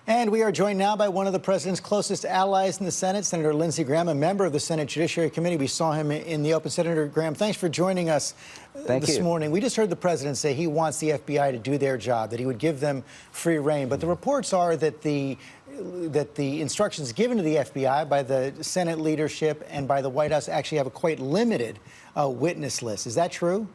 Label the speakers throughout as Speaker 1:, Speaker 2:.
Speaker 1: And we are joined now by one of the president's closest allies in the Senate, Senator Lindsey Graham, a member of the Senate Judiciary Committee. We saw him in the open. Senator Graham, thanks for joining us this morning. We just heard the president say he wants the FBI to do their job, that he would give them free rein. But the reports are that the instructions given to the FBI by the Senate leadership and by the White House actually have a quite limited witness list. Is that true?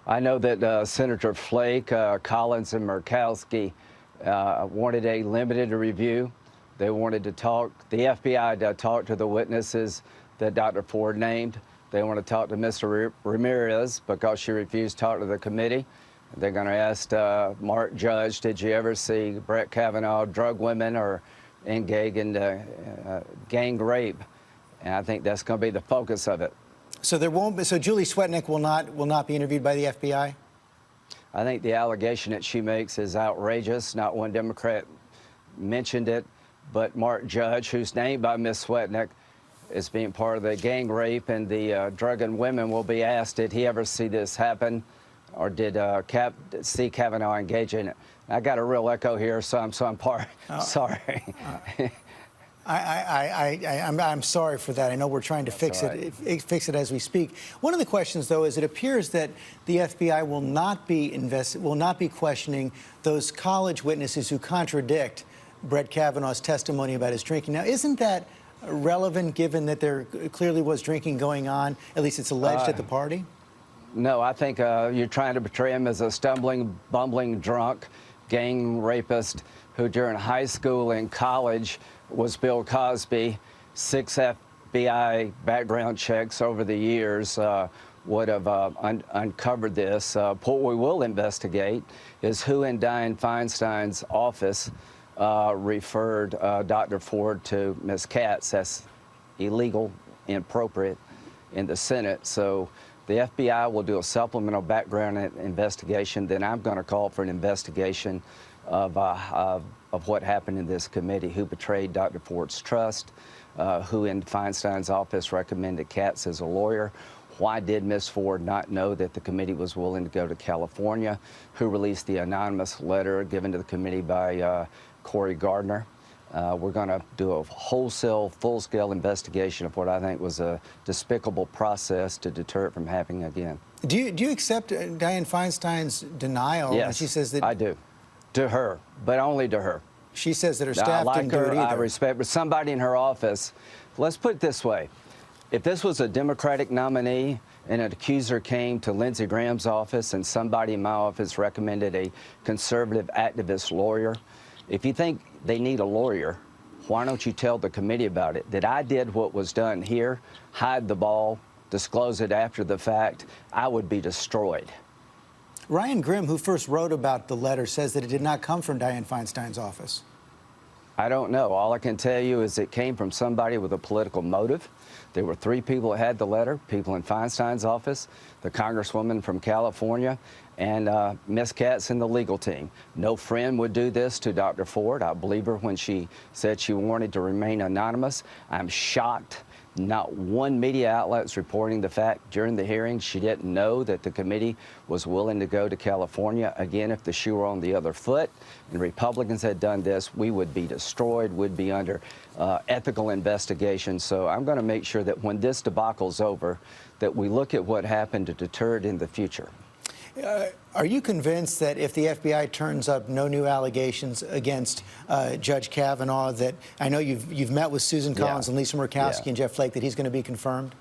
Speaker 2: I know that Senator Flake, Collins, and Murkowski wanted a limited review. They wanted to talk, the FBI to talk to the witnesses that Dr. Ford named. They want to talk to Mr. Ramirez because she refused to talk to the committee. They're going to ask Mark Judge, did you ever see Brett Kavanaugh drug women or engage in gang rape? And I think that's going to be the focus of it.
Speaker 1: So there won't be. So Julie Swetnick will not be interviewed by the FBI?
Speaker 2: I think the allegation that she makes is outrageous. Not one Democrat mentioned it, but Mark Judge, who's named by Ms. Swetnick, is being part of the gang rape and the drugging women, will be asked, did he ever see this happen, or did see Kavanaugh engage in it? I got a real echo here, so I'm sorry.
Speaker 1: I'm sorry for that. I know we're trying to fix it as we speak. One of the questions, though, is it appears that the FBI will not be questioning those college witnesses who contradict Brett Kavanaugh's testimony about his drinking. Now, isn't that relevant, given that there clearly was drinking going on? At least it's alleged at the party.
Speaker 2: No, I think you're trying to portray him as a stumbling, bumbling drunk, gang rapist who during high school and college was Bill Cosby. 6 FBI background checks over the years would have uncovered this. What we will investigate is who in Dianne Feinstein's office referred Dr. Ford to Ms. Katz. That's illegal, inappropriate in the Senate. So the FBI will do a supplemental background investigation. Then I'm going to call for an investigation of what happened in this committee, who betrayed Dr. Ford's trust, who in Feinstein's office recommended Katz as a lawyer. Why did Ms. Ford not know that the committee was willing to go to California? Who released the anonymous letter given to the committee by Corey Gardner? We're going to do a wholesale, full-scale investigation of what I think was a despicable process to deter it from happening again.
Speaker 1: Do you accept Dianne Feinstein's denial?
Speaker 2: Yes,
Speaker 1: when she says that?
Speaker 2: I do. To her, but only to her.
Speaker 1: She says that her staff didn't do it either.
Speaker 2: I respect, but somebody in her office, let's put it this way. If this was a Democratic nominee and an accuser came to Lindsey Graham's office and somebody in my office recommended a conservative activist lawyer, if you think they need a lawyer, why don't you tell the committee about it? That I did what was done here, hide the ball, disclose it after the fact, I would be destroyed.
Speaker 1: Ryan Grimm, who first wrote about the letter, says that it did not come from Dianne Feinstein's office.
Speaker 2: I don't know. All I can tell you is it came from somebody with a political motive. There were 3 people that had the letter, people in Feinstein's office, the congresswoman from California, and Ms. Katz and the legal team. No friend would do this to Dr. Ford. I believe her when she said she wanted to remain anonymous. I'm shocked. Not one media outlet's reporting the fact during the hearing she didn't know that the committee was willing to go to California. Again, if the shoe were on the other foot and Republicans had done this, we would be destroyed, would be under ethical investigation. So I'm going to make sure that when this debacle's over, that we look at what happened to deter it in the future.
Speaker 1: Are you convinced that if the FBI turns up no new allegations against Judge Kavanaugh, that I know you've met with Susan Collins and Lisa Murkowski and Jeff Flake, that he's going to be confirmed?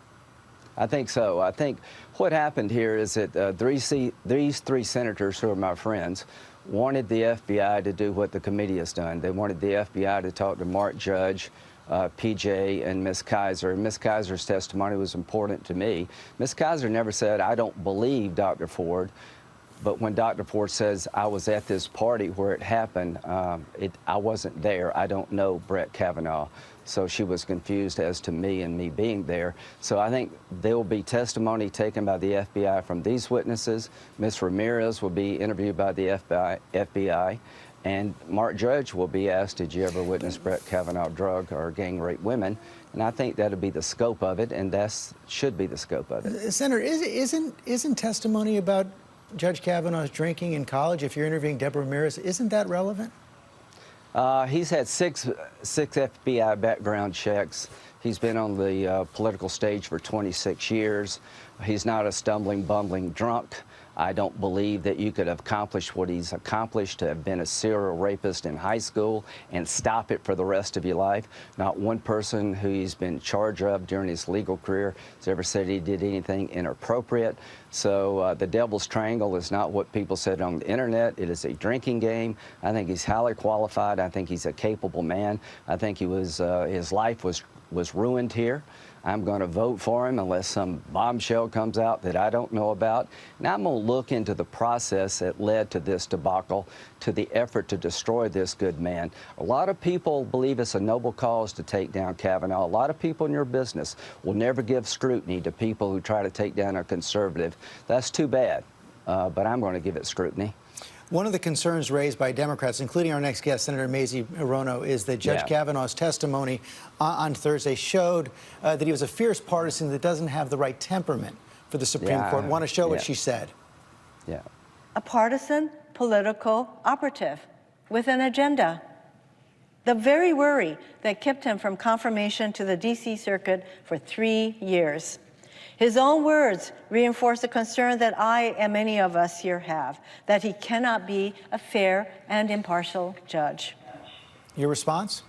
Speaker 2: I think so. I think what happened here is that these 3 senators who are my friends wanted the FBI to do what the committee has done. They wanted the FBI to talk to Mark Judge, PJ, and Ms. Kaiser. Ms. Kaiser's testimony was important to me. Ms. Kaiser never said, I don't believe Dr. Ford. But when Dr. Ford says, I was at this party where it happened, I wasn't there. I don't know Brett Kavanaugh. So she was confused as to me and me being there. So I think there will be testimony taken by the FBI from these witnesses. Ms. Ramirez will be interviewed by the FBI. And Mark Judge will be asked, did you ever witness Brett Kavanaugh drug or gang rape women? And I think that'll be the scope of it, and that should be the scope of it.
Speaker 1: Senator, isn't testimony about Judge Kavanaugh's drinking in college, if you're interviewing Deborah Ramirez, isn't that relevant?
Speaker 2: He's had six FBI background checks. He's been on the political stage for 26 years. He's not a stumbling, bumbling drunk. I don't believe that you could have accomplished what he's accomplished, to have been a serial rapist in high school and stop it for the rest of your life. Not one person who he's been charged of during his legal career has ever said he did anything inappropriate. So the Devil's Triangle is not what people said on the internet. It is a drinking game. I think he's highly qualified. I think he's a capable man. I think he was his life was ruined here. I'm going to vote for him unless some bombshell comes out that I don't know about. And I'm going to look into the process that led to this debacle, to the effort to destroy this good man. A lot of people believe it's a noble cause to take down Kavanaugh. A lot of people in your business will never give scrutiny to people who try to take down a conservative. That's too bad, but I'm going to give it scrutiny.
Speaker 1: One of the concerns raised by Democrats, including our next guest, Senator Mazie Hirono, is that Judge Kavanaugh's testimony on Thursday showed that he was a fierce partisan that doesn't have the right temperament for the Supreme Court. Want to show what she said?
Speaker 3: A partisan political operative with an agenda. The very worry that kept him from confirmation to the D.C. Circuit for 3 years. His own words reinforce the concern that I and many of us here have, that he cannot be a fair and impartial judge.
Speaker 1: Your response?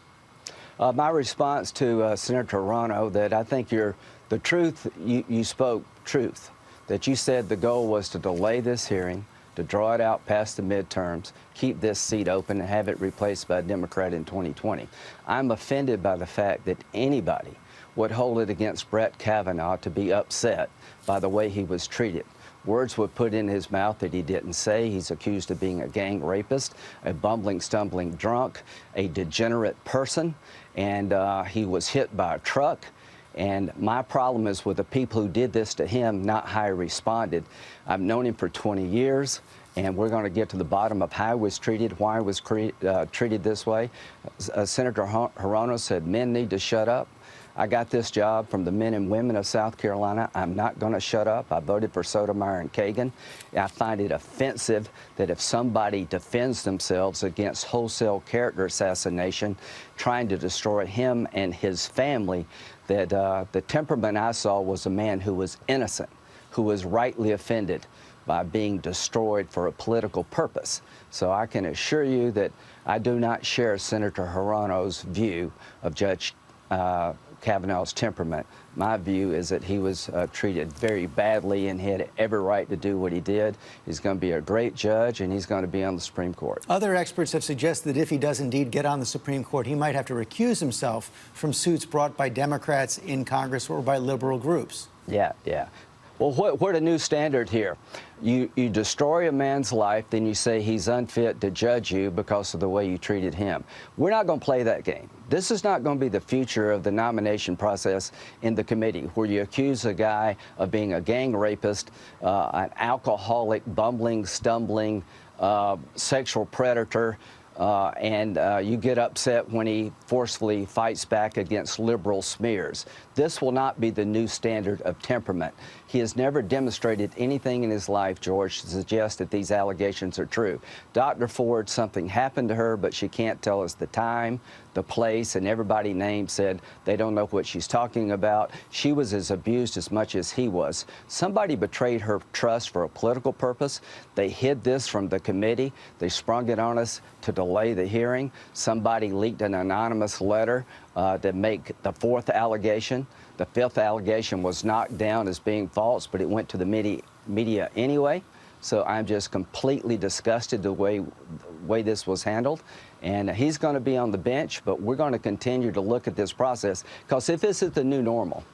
Speaker 2: My response to Senator Hirono, that I think the truth, you spoke truth, that you said the goal was to delay this hearing, to draw it out past the midterms, keep this seat open, and have it replaced by a Democrat in 2020. I'm offended by the fact that anybody would hold it against Brett Kavanaugh to be upset by the way he was treated. Words were put in his mouth that he didn't say. He's accused of being a gang rapist, a bumbling, stumbling drunk, a degenerate person, and he was hit by a truck. And my problem is with the people who did this to him, not how he responded. I've known him for 20 years, and we're going to get to the bottom of how he was treated, why he was treated this way. Senator Hirono said men need to shut up. I got this job from the men and women of South Carolina. I'm not going to shut up. I voted for Sotomayor and Kagan. I find it offensive that if somebody defends themselves against wholesale character assassination, trying to destroy him and his family, that the temperament I saw was a man who was innocent, who was rightly offended by being destroyed for a political purpose. So I can assure you that I do not share Senator Hirono's view of Judge Kavanaugh's temperament. My view is that he was treated very badly and he had every right to do what he did. He's going to be a great judge, and he's going to be on the Supreme Court.
Speaker 1: Other experts have suggested that if he does indeed get on the Supreme Court, he might have to recuse himself from suits brought by Democrats in Congress or by liberal groups.
Speaker 2: Yeah. Well, what a new standard here. You destroy a man's life, then you say he's unfit to judge you because of the way you treated him. We're not going to play that game. This is not going to be the future of the nomination process in the committee, where you accuse a guy of being a gang rapist, an alcoholic, bumbling, stumbling, sexual predator, and you get upset when he forcefully fights back against liberal smears. This will not be the new standard of temperament. He has never demonstrated anything in his life, George, to suggest that these allegations are true. Dr. Ford, something happened to her, but she can't tell us the time, the place, and everybody named said they don't know what she's talking about. She was as abused as much as he was. Somebody betrayed her trust for a political purpose. They hid this from the committee. They sprung it on us to delay the hearing. Somebody leaked an anonymous letter to make the fourth allegation. The fifth allegation was knocked down as being false, but it went to the media anyway. So I'm just completely disgusted the way this was handled. And he's going to be on the bench, but we're going to continue to look at this process, because if this is the new normal,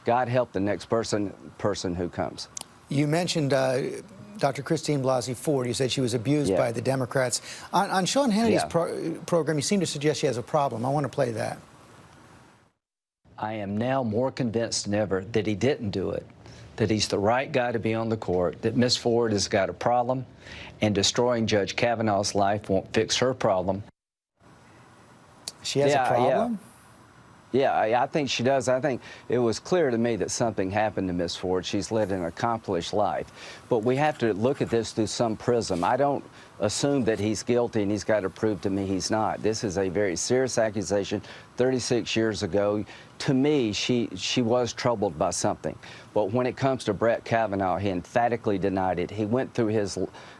Speaker 2: God help the next person who comes.
Speaker 1: You mentioned Dr. Christine Blasey Ford. You said she was abused by the Democrats. On Sean Hannity's program, you seem to suggest she has a problem. I want to play that.
Speaker 4: I am now more convinced than ever that he didn't do it, that he's the right guy to be on the court, that Ms. Ford has got a problem, and destroying Judge Kavanaugh's life won't fix her problem.
Speaker 1: She has a problem?
Speaker 2: Yeah, I think she does. I think it was clear to me that something happened to Miss Ford. She's led an accomplished life. But we have to look at this through some prism. I don't assume that he's guilty and he's got to prove to me he's not. This is a very serious accusation 36 years ago. To me, she was troubled by something. But when it comes to Brett Kavanaugh, he emphatically denied it. He went through his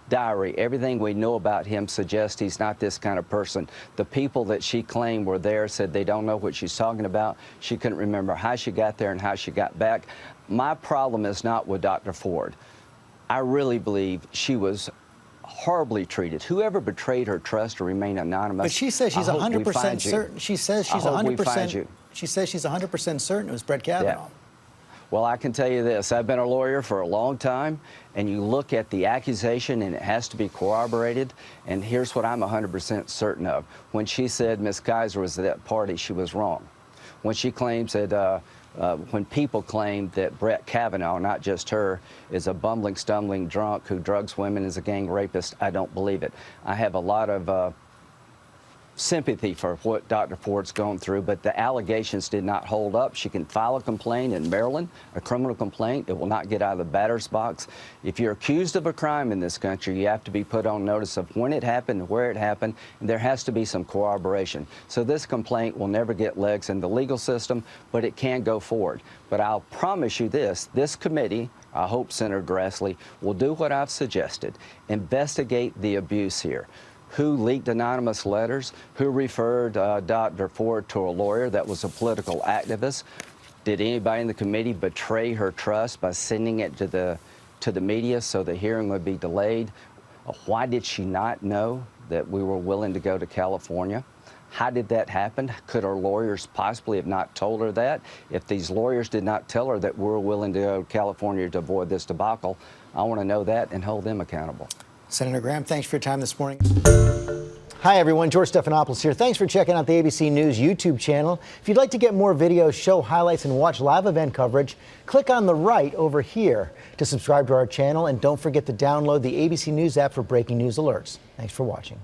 Speaker 2: diary. Everything we know about him suggests he's not this kind of person. The people that she claimed were there said they don't know what she's talking about. She couldn't remember how she got there and how she got back. My problem is not with Dr. Ford. I really believe she was horribly treated. Whoever betrayed her trust to remain anonymous.
Speaker 1: But she says she's 100% certain. She says she's 100%. She says she's 100% certain it was Brett Kavanaugh.
Speaker 2: Yeah. Well, I can tell you this. I've been a lawyer for a long time, and you look at the accusation, and it has to be corroborated. And here's what I'm 100% certain of. When she said Miss Kaiser was at that party, she was wrong. When she claims that when people claim that Brett Kavanaugh, not just her, is a bumbling, stumbling drunk who drugs women, is a gang rapist, I don't believe it. I have a lot of sympathy for what Dr. Ford's gone through, but the allegations did not hold up. She can file a complaint in Maryland, a criminal complaint. It will not get out of the batter's box. If you're accused of a crime in this country, you have to be put on notice of when it happened, where it happened, and there has to be some corroboration. So this complaint will never get legs in the legal system, but it can go forward. But I'll promise you this committee, I hope Senator Grassley, will do what I've suggested, investigate the abuse here. Who leaked anonymous letters? Who referred Dr. Ford to a lawyer that was a political activist? Did anybody in the committee betray her trust by sending it to the media so the hearing would be delayed? Why did she not know that we were willing to go to California? How did that happen? Could her lawyers possibly have not told her that? If these lawyers did not tell her that we're willing to go to California to avoid this debacle, I want to know that and hold them accountable.
Speaker 1: Senator Graham, thanks for your time this morning. Hi, everyone. George Stephanopoulos here. Thanks for checking out the ABC News YouTube channel. If you'd like to get more videos, show highlights, and watch live event coverage, click on the right over here to subscribe to our channel. And don't forget to download the ABC News app for breaking news alerts. Thanks for watching.